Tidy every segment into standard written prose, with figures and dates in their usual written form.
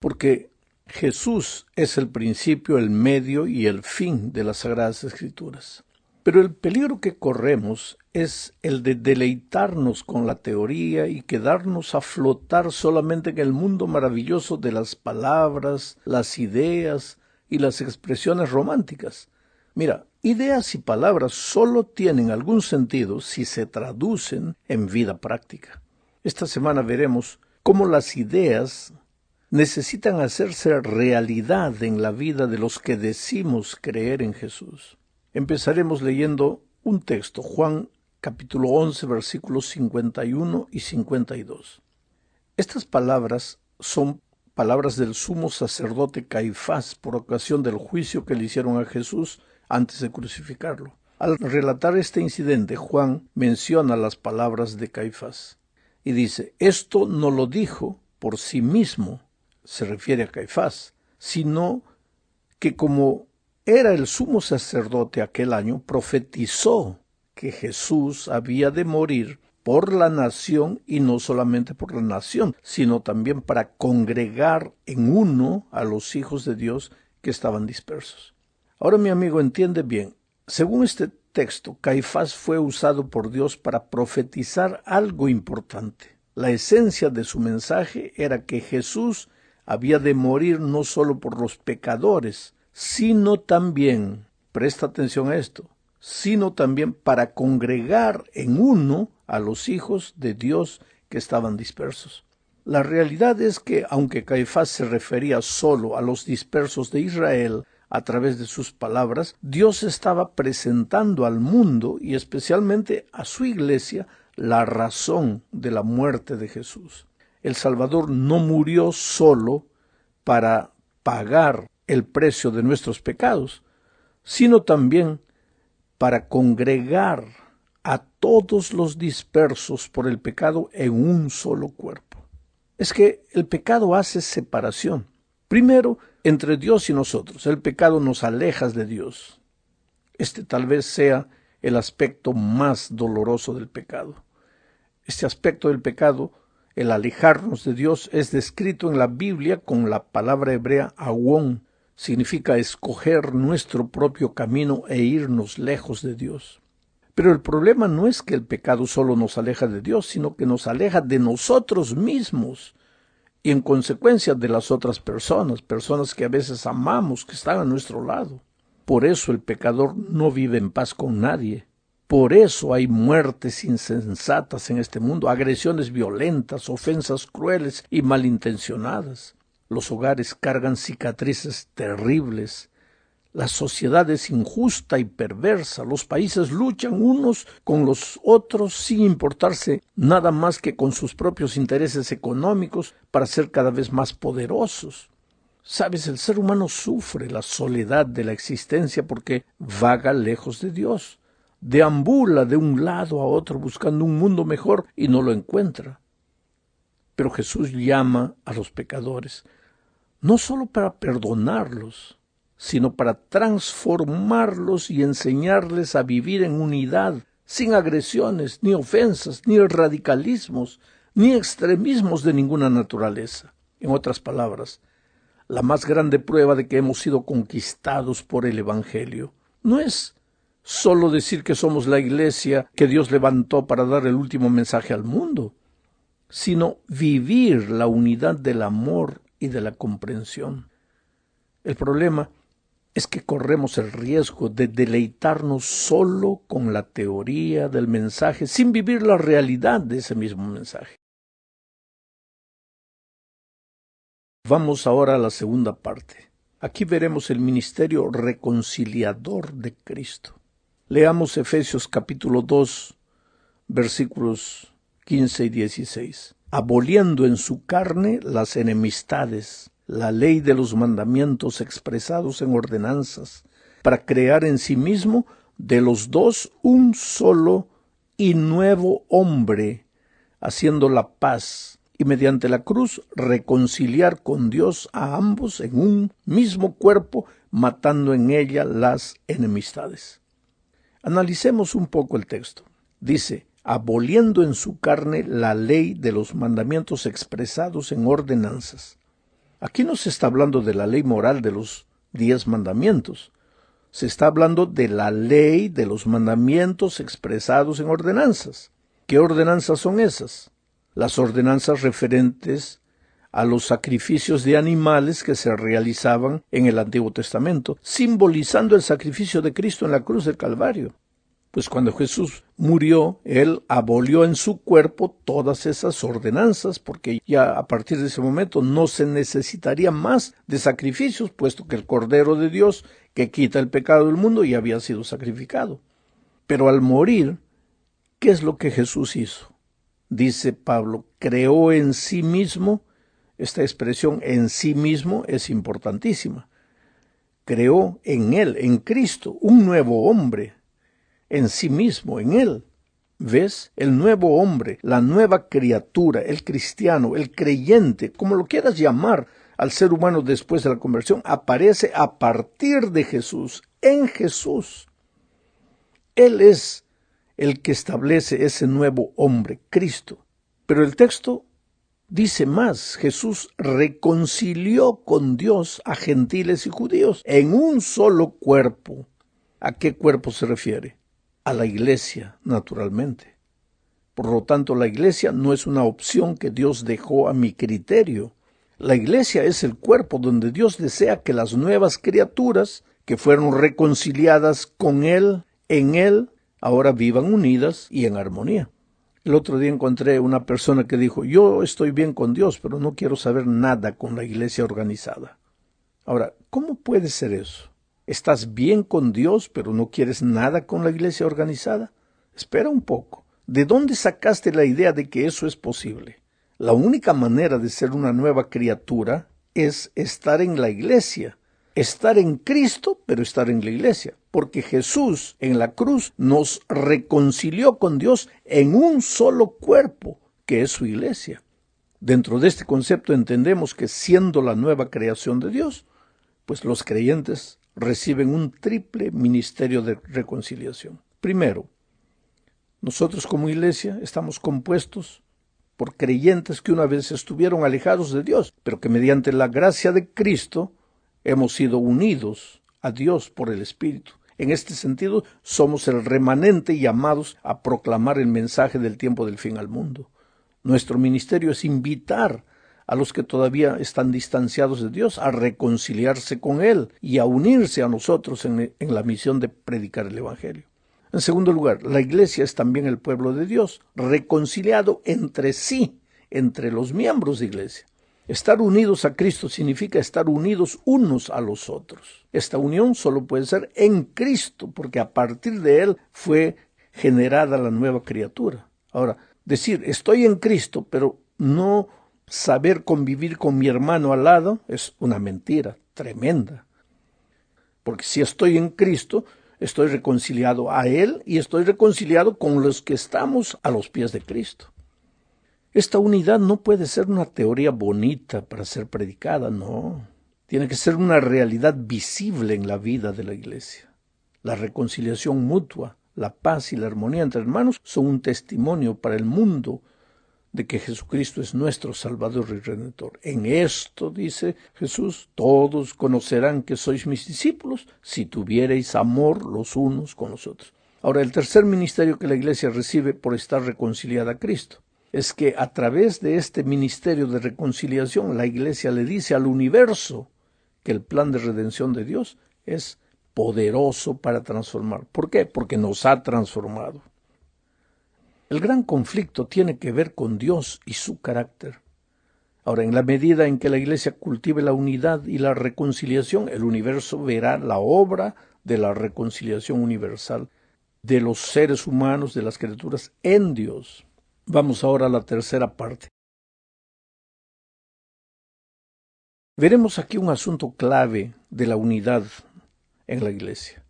porque Jesús es el principio, el medio y el fin de las Sagradas Escrituras. Pero el peligro que corremos es el de deleitarnos con la teoría y quedarnos a flotar solamente en el mundo maravilloso de las palabras, las ideas y las expresiones románticas. Mira, ideas y palabras solo tienen algún sentido si se traducen en vida práctica. Esta semana veremos cómo las ideas necesitan hacerse realidad en la vida de los que decimos creer en Jesús. Empezaremos leyendo un texto, Juan capítulo 11, versículos 51 y 52. Estas palabras son palabras del sumo sacerdote Caifás por ocasión del juicio que le hicieron a Jesús antes de crucificarlo. Al relatar este incidente, Juan menciona las palabras de Caifás y dice: esto no lo dijo por sí mismo, se refiere a Caifás, sino que como era el sumo sacerdote aquel año, profetizó que Jesús había de morir por la nación, y no solamente por la nación, sino también para congregar en uno a los hijos de Dios que estaban dispersos. Ahora, mi amigo, entiende bien, según este texto, Caifás fue usado por Dios para profetizar algo importante. La esencia de su mensaje era que Jesús había de morir no solo por los pecadores, sino también, presta atención a esto, sino también para congregar en uno a los hijos de Dios que estaban dispersos. La realidad es que, aunque Caifás se refería solo a los dispersos de Israel a través de sus palabras, Dios estaba presentando al mundo y especialmente a su iglesia la razón de la muerte de Jesús. El Salvador no murió solo para pagar el precio de nuestros pecados, sino también para congregar a todos los dispersos por el pecado en un solo cuerpo. Es que el pecado hace separación. Primero, entre Dios y nosotros. El pecado nos aleja de Dios. Este tal vez sea el aspecto más doloroso del pecado. Este aspecto del pecado, el alejarnos de Dios, es descrito en la Biblia con la palabra hebrea awón. Significa escoger nuestro propio camino e irnos lejos de Dios. Pero el problema no es que el pecado solo nos aleja de Dios, sino que nos aleja de nosotros mismos y en consecuencia de las otras personas que a veces amamos, que están a nuestro lado. Por eso el pecador no vive en paz con nadie. Por eso hay muertes insensatas en este mundo, agresiones violentas, ofensas crueles y malintencionadas. Los hogares cargan cicatrices terribles. La sociedad es injusta y perversa. Los países luchan unos con los otros sin importarse nada más que con sus propios intereses económicos para ser cada vez más poderosos. Sabes, el ser humano sufre la soledad de la existencia porque vaga lejos de Dios. Deambula de un lado a otro buscando un mundo mejor y no lo encuentra. Pero Jesús llama a los pecadores no solo para perdonarlos, sino para transformarlos y enseñarles a vivir en unidad, sin agresiones, ni ofensas, ni radicalismos, ni extremismos de ninguna naturaleza. En otras palabras, la más grande prueba de que hemos sido conquistados por el Evangelio no es solo decir que somos la iglesia que Dios levantó para dar el último mensaje al mundo, sino vivir la unidad del amor y de la comprensión. El problema es que corremos el riesgo de deleitarnos solo con la teoría del mensaje sin vivir la realidad de ese mismo mensaje. Vamos ahora a la segunda parte. Aquí veremos el ministerio reconciliador de Cristo. Leamos Efesios capítulo 2, versículos 15 y 16. Aboliendo en su carne las enemistades, la ley de los mandamientos expresados en ordenanzas, para crear en sí mismo de los dos un solo y nuevo hombre, haciendo la paz, y mediante la cruz reconciliar con Dios a ambos en un mismo cuerpo, matando en ella las enemistades. Analicemos un poco el texto. Dice: aboliendo en su carne la ley de los mandamientos expresados en ordenanzas. Aquí no se está hablando de la ley moral de los 10 mandamientos. Se está hablando de la ley de los mandamientos expresados en ordenanzas. ¿Qué ordenanzas son esas? Las ordenanzas referentes a los sacrificios de animales que se realizaban en el Antiguo Testamento, simbolizando el sacrificio de Cristo en la cruz del Calvario. Pues cuando Jesús murió, Él abolió en su cuerpo todas esas ordenanzas, porque ya a partir de ese momento no se necesitaría más de sacrificios, puesto que el Cordero de Dios, que quita el pecado del mundo, ya había sido sacrificado. Pero al morir, ¿qué es lo que Jesús hizo? Dice Pablo, creó en sí mismo. Esta expresión en sí mismo es importantísima. Creó en Él, en Cristo, un nuevo hombre, en sí mismo, en Él. ¿Ves? El nuevo hombre, la nueva criatura, el cristiano, el creyente, como lo quieras llamar al ser humano después de la conversión, aparece a partir de Jesús, en Jesús. Él es el que establece ese nuevo hombre, Cristo. Pero el texto dice más, Jesús reconcilió con Dios a gentiles y judíos en un solo cuerpo. ¿A qué cuerpo se refiere? A la iglesia, naturalmente. Por lo tanto, la iglesia no es una opción que Dios dejó a mi criterio. La iglesia es el cuerpo donde Dios desea que las nuevas criaturas que fueron reconciliadas con Él, en Él, ahora vivan unidas y en armonía. El otro día encontré una persona que dijo, yo estoy bien con Dios, pero no quiero saber nada con la iglesia organizada. Ahora, ¿cómo puede ser eso? ¿Estás bien con Dios, pero no quieres nada con la iglesia organizada? Espera un poco. ¿De dónde sacaste la idea de que eso es posible? La única manera de ser una nueva criatura es estar en la iglesia. Estar en Cristo, pero estar en la iglesia. Porque Jesús en la cruz nos reconcilió con Dios en un solo cuerpo, que es su iglesia. Dentro de este concepto entendemos que siendo la nueva creación de Dios, pues los creyentes reciben un triple ministerio de reconciliación. Primero, nosotros como iglesia estamos compuestos por creyentes que una vez estuvieron alejados de Dios, pero que mediante la gracia de Cristo hemos sido unidos a Dios por el Espíritu. En este sentido, somos el remanente llamados a proclamar el mensaje del tiempo del fin al mundo. Nuestro ministerio es invitar a los que todavía están distanciados de Dios a reconciliarse con Él y a unirse a nosotros en la misión de predicar el Evangelio. En segundo lugar, la iglesia es también el pueblo de Dios, reconciliado entre sí, entre los miembros de iglesia. Estar unidos a Cristo significa estar unidos unos a los otros. Esta unión solo puede ser en Cristo, porque a partir de Él fue generada la nueva criatura. Ahora, decir estoy en Cristo, pero no saber convivir con mi hermano al lado es una mentira tremenda. Porque si estoy en Cristo, estoy reconciliado a Él y estoy reconciliado con los que estamos a los pies de Cristo. Esta unidad no puede ser una teoría bonita para ser predicada, no. Tiene que ser una realidad visible en la vida de la iglesia. La reconciliación mutua, la paz y la armonía entre hermanos son un testimonio para el mundo de que Jesucristo es nuestro Salvador y Redentor. En esto, dice Jesús, todos conocerán que sois mis discípulos si tuviereis amor los unos con los otros. Ahora, el tercer ministerio que la iglesia recibe por estar reconciliada a Cristo es que a través de este ministerio de reconciliación la iglesia le dice al universo que el plan de redención de Dios es poderoso para transformar. ¿Por qué? Porque nos ha transformado. El gran conflicto tiene que ver con Dios y su carácter. Ahora, en la medida en que la iglesia cultive la unidad y la reconciliación, el universo verá la obra de la reconciliación universal de los seres humanos, de las criaturas en Dios. Vamos ahora a la tercera parte. Veremos aquí un asunto clave de la unidad en la iglesia.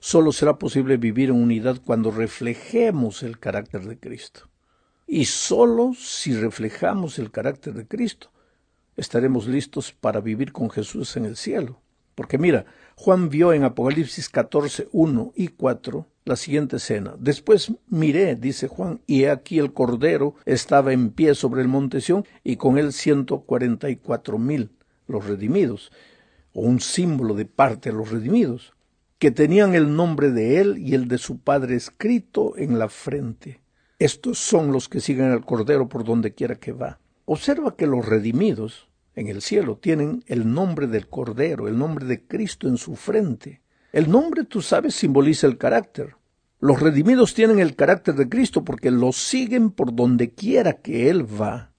Solo será posible vivir en unidad cuando reflejemos el carácter de Cristo. Y solo si reflejamos el carácter de Cristo, estaremos listos para vivir con Jesús en el cielo. Porque mira, Juan vio en Apocalipsis 14, 1 y 4 la siguiente escena. Después miré, dice Juan, y he aquí el Cordero estaba en pie sobre el monte Sión, y con él 144,000 los redimidos, o un símbolo de parte de los redimidos, que tenían el nombre de él y el de su padre escrito en la frente. Estos son los que siguen al Cordero por donde quiera que va. Observa que los redimidos en el cielo tienen el nombre del Cordero, el nombre de Cristo en su frente. El nombre, tú sabes, simboliza el carácter. Los redimidos tienen el carácter de Cristo porque lo siguen por donde quiera que Él va.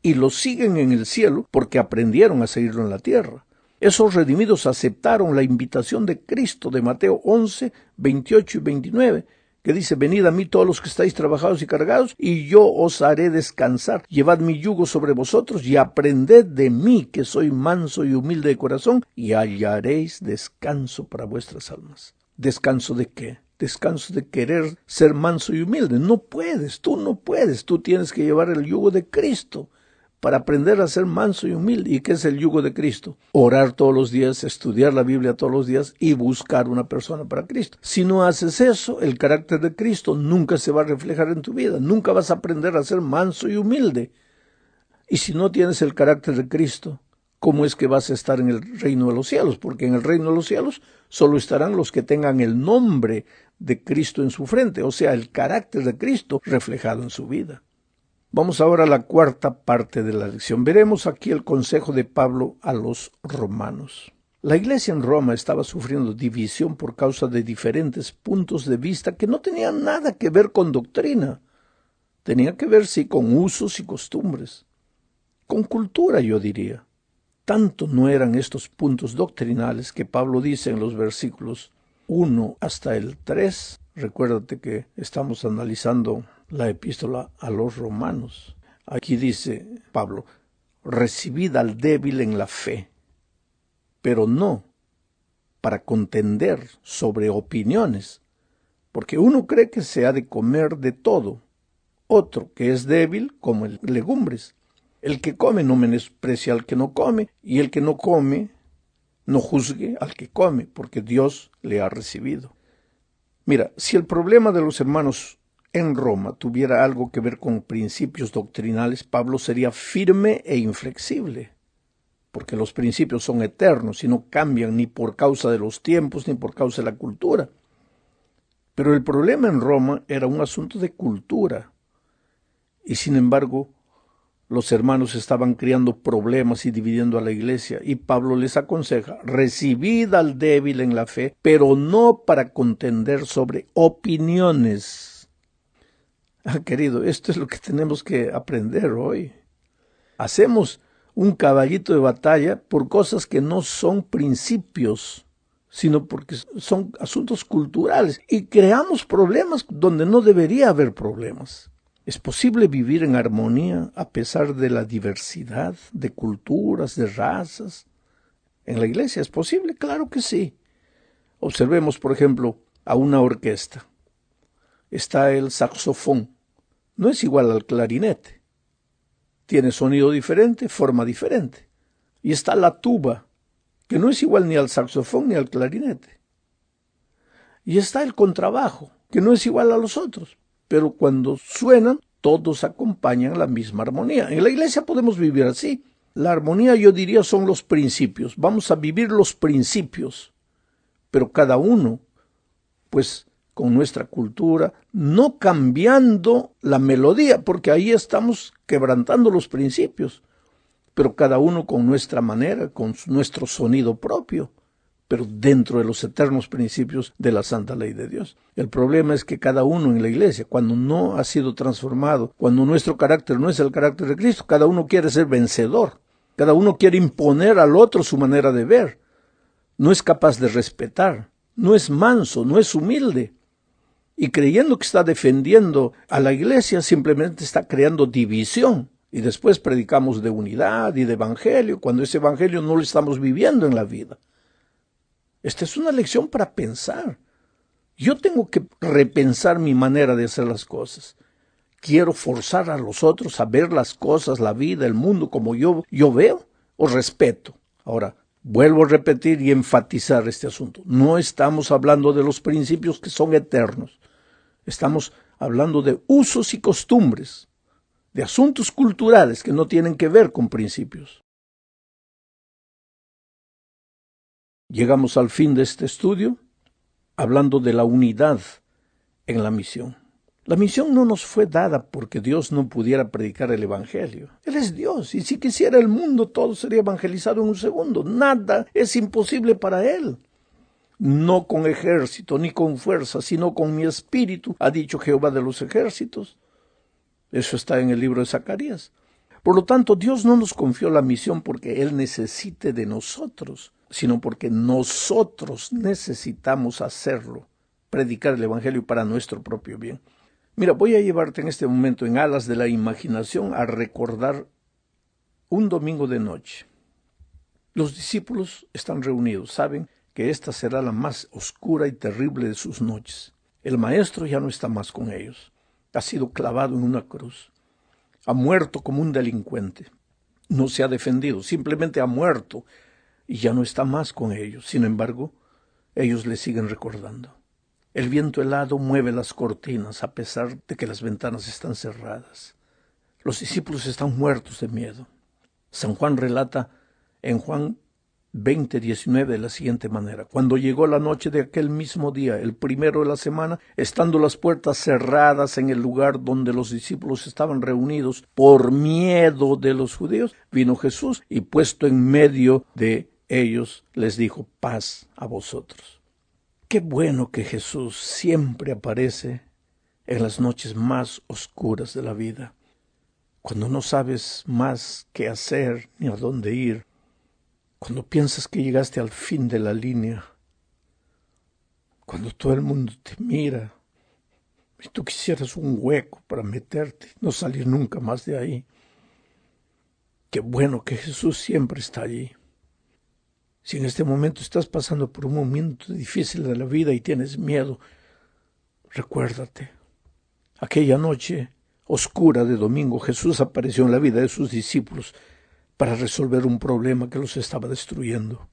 Y lo siguen en el cielo porque aprendieron a seguirlo en la tierra. Esos redimidos aceptaron la invitación de Cristo de Mateo 11, 28 y 29, que dice: venid a mí todos los que estáis trabajados y cargados, y yo os haré descansar. Llevad mi yugo sobre vosotros y aprended de mí, que soy manso y humilde de corazón, y hallaréis descanso para vuestras almas. ¿Descanso de qué? Descanso de querer ser manso y humilde. No puedes, tú tienes que llevar el yugo de Cristo para aprender a ser manso y humilde. ¿Y qué es el yugo de Cristo? Orar todos los días, estudiar la Biblia todos los días y buscar una persona para Cristo. Si no haces eso, el carácter de Cristo nunca se va a reflejar en tu vida. Nunca vas a aprender a ser manso y humilde. Y si no tienes el carácter de Cristo, ¿cómo es que vas a estar en el reino de los cielos? Porque en el reino de los cielos solo estarán los que tengan el nombre de Cristo en su frente, o sea, el carácter de Cristo reflejado en su vida. Vamos ahora a la cuarta parte de la lección. Veremos aquí el consejo de Pablo a los romanos. La iglesia en Roma estaba sufriendo división por causa de diferentes puntos de vista que no tenían nada que ver con doctrina. Tenía que ver, sí, con usos y costumbres. Con cultura, yo diría. Tanto no eran estos puntos doctrinales que Pablo dice en los versículos 1 hasta el 3. Recuérdate que estamos analizando la epístola a los romanos. Aquí dice Pablo: recibid al débil en la fe, pero no para contender sobre opiniones, porque uno cree que se ha de comer de todo, otro que es débil come legumbres. El que come no menosprecia al que no come, y el que no come no juzgue al que come, porque Dios le ha recibido. Mira, si el problema de los hermanos en Roma tuviera algo que ver con principios doctrinales, Pablo sería firme e inflexible, porque los principios son eternos y no cambian ni por causa de los tiempos ni por causa de la cultura. Pero el problema en Roma era un asunto de cultura, y sin embargo los hermanos estaban creando problemas y dividiendo a la iglesia, y Pablo les aconseja: recibid al débil en la fe, pero no para contender sobre opiniones. Querido, esto es lo que tenemos que aprender hoy. Hacemos un caballito de batalla por cosas que no son principios, sino porque son asuntos culturales, y creamos problemas donde no debería haber problemas. ¿Es posible vivir en armonía a pesar de la diversidad de culturas, de razas? ¿En la iglesia es posible? Claro que sí. Observemos, por ejemplo, a una orquesta. Está el saxofón. No es igual al clarinete. Tiene sonido diferente, forma diferente. Y está la tuba, que no es igual ni al saxofón ni al clarinete. Y está el contrabajo, que no es igual a los otros. Pero cuando suenan, todos acompañan la misma armonía. En la iglesia podemos vivir así. La armonía, yo diría, son los principios. Vamos a vivir los principios. Pero cada uno, pues, con nuestra cultura, no cambiando la melodía, porque ahí estamos quebrantando los principios, pero cada uno con nuestra manera, con nuestro sonido propio, pero dentro de los eternos principios de la santa ley de Dios. El problema es que cada uno en la iglesia, cuando no ha sido transformado, cuando nuestro carácter no es el carácter de Cristo, cada uno quiere ser vencedor, cada uno quiere imponer al otro su manera de ver, no es capaz de respetar, no es manso, no es humilde. Y creyendo que está defendiendo a la iglesia, simplemente está creando división. Y después predicamos de unidad y de evangelio, cuando ese evangelio no lo estamos viviendo en la vida. Esta es una lección para pensar. Yo tengo que repensar mi manera de hacer las cosas. Quiero forzar a los otros a ver las cosas, la vida, el mundo como yo veo o respeto. Ahora, vuelvo a repetir y enfatizar este asunto. No estamos hablando de los principios que son eternos. Estamos hablando de usos y costumbres, de asuntos culturales que no tienen que ver con principios. Llegamos al fin de este estudio hablando de la unidad en la misión. La misión no nos fue dada porque Dios no pudiera predicar el Evangelio. Él es Dios, y si quisiera el mundo todo sería evangelizado en un segundo. Nada es imposible para Él. No con ejército ni con fuerza, sino con mi espíritu, ha dicho Jehová de los ejércitos. Eso está en el libro de Zacarías. Por lo tanto, Dios no nos confió la misión porque Él necesite de nosotros, sino porque nosotros necesitamos hacerlo, predicar el Evangelio para nuestro propio bien. Mira, voy a llevarte en este momento en alas de la imaginación a recordar un domingo de noche. Los discípulos están reunidos, saben que esta será la más oscura y terrible de sus noches. El maestro ya no está más con ellos. Ha sido clavado en una cruz. Ha muerto como un delincuente. No se ha defendido, simplemente ha muerto y ya no está más con ellos. Sin embargo, ellos le siguen recordando. El viento helado mueve las cortinas a pesar de que las ventanas están cerradas. Los discípulos están muertos de miedo. San Juan relata en Juan 20:19 de la siguiente manera: cuando llegó la noche de aquel mismo día, el primero de la semana, estando las puertas cerradas en el lugar donde los discípulos estaban reunidos por miedo de los judíos, vino Jesús y puesto en medio de ellos les dijo: paz a vosotros. Qué bueno que Jesús siempre aparece en las noches más oscuras de la vida, cuando no sabes más qué hacer ni a dónde ir, cuando piensas que llegaste al fin de la línea, cuando todo el mundo te mira y tú quisieras un hueco para meterte, no salir nunca más de ahí. Qué bueno que Jesús siempre está allí. Si en este momento estás pasando por un momento difícil de la vida y tienes miedo, recuérdate. Aquella noche oscura de domingo, Jesús apareció en la vida de sus discípulos para resolver un problema que los estaba destruyendo.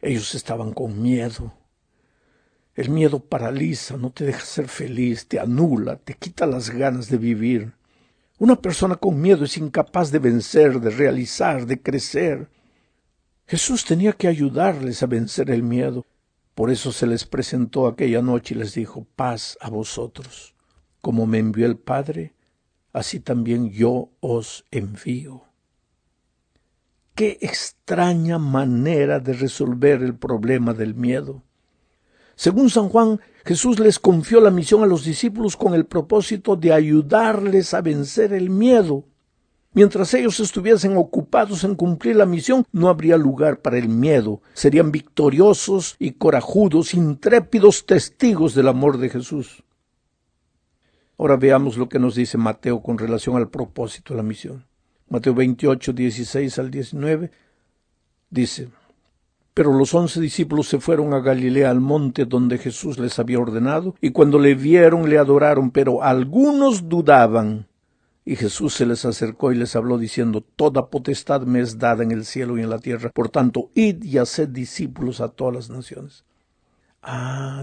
Ellos estaban con miedo. El miedo paraliza, no te deja ser feliz, te anula, te quita las ganas de vivir. Una persona con miedo es incapaz de vencer, de realizar, de crecer. Jesús tenía que ayudarles a vencer el miedo. Por eso se les presentó aquella noche y les dijo: paz a vosotros. Como me envió el Padre, así también yo os envío. Qué extraña manera de resolver el problema del miedo. Según San Juan, Jesús les confió la misión a los discípulos con el propósito de ayudarles a vencer el miedo. Mientras ellos estuviesen ocupados en cumplir la misión, no habría lugar para el miedo. Serían victoriosos y corajudos, intrépidos testigos del amor de Jesús. Ahora veamos lo que nos dice Mateo con relación al propósito de la misión. Mateo 28, 16 al 19, dice: pero los 11 discípulos se fueron a Galilea, al monte donde Jesús les había ordenado, y cuando le vieron le adoraron, pero algunos dudaban. Y Jesús se les acercó y les habló diciendo: toda potestad me es dada en el cielo y en la tierra, por tanto, id y haced discípulos a todas las naciones.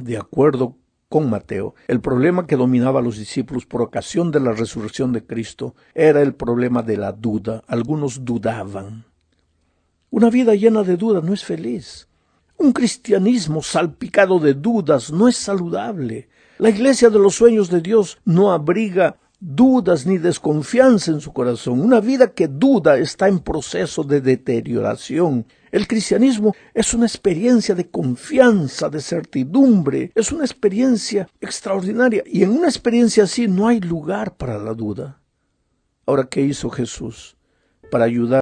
De acuerdo con Mateo, el problema que dominaba a los discípulos por ocasión de la resurrección de Cristo era el problema de la duda. Algunos dudaban. Una vida llena de dudas no es feliz. Un cristianismo salpicado de dudas no es saludable. La iglesia de los sueños de Dios no abriga dudas ni desconfianza en su corazón. Una vida que duda está en proceso de deterioración. El cristianismo es una experiencia de confianza, de certidumbre. Es una experiencia extraordinaria. Y en una experiencia así no hay lugar para la duda. Ahora, ¿qué hizo Jesús para ayudar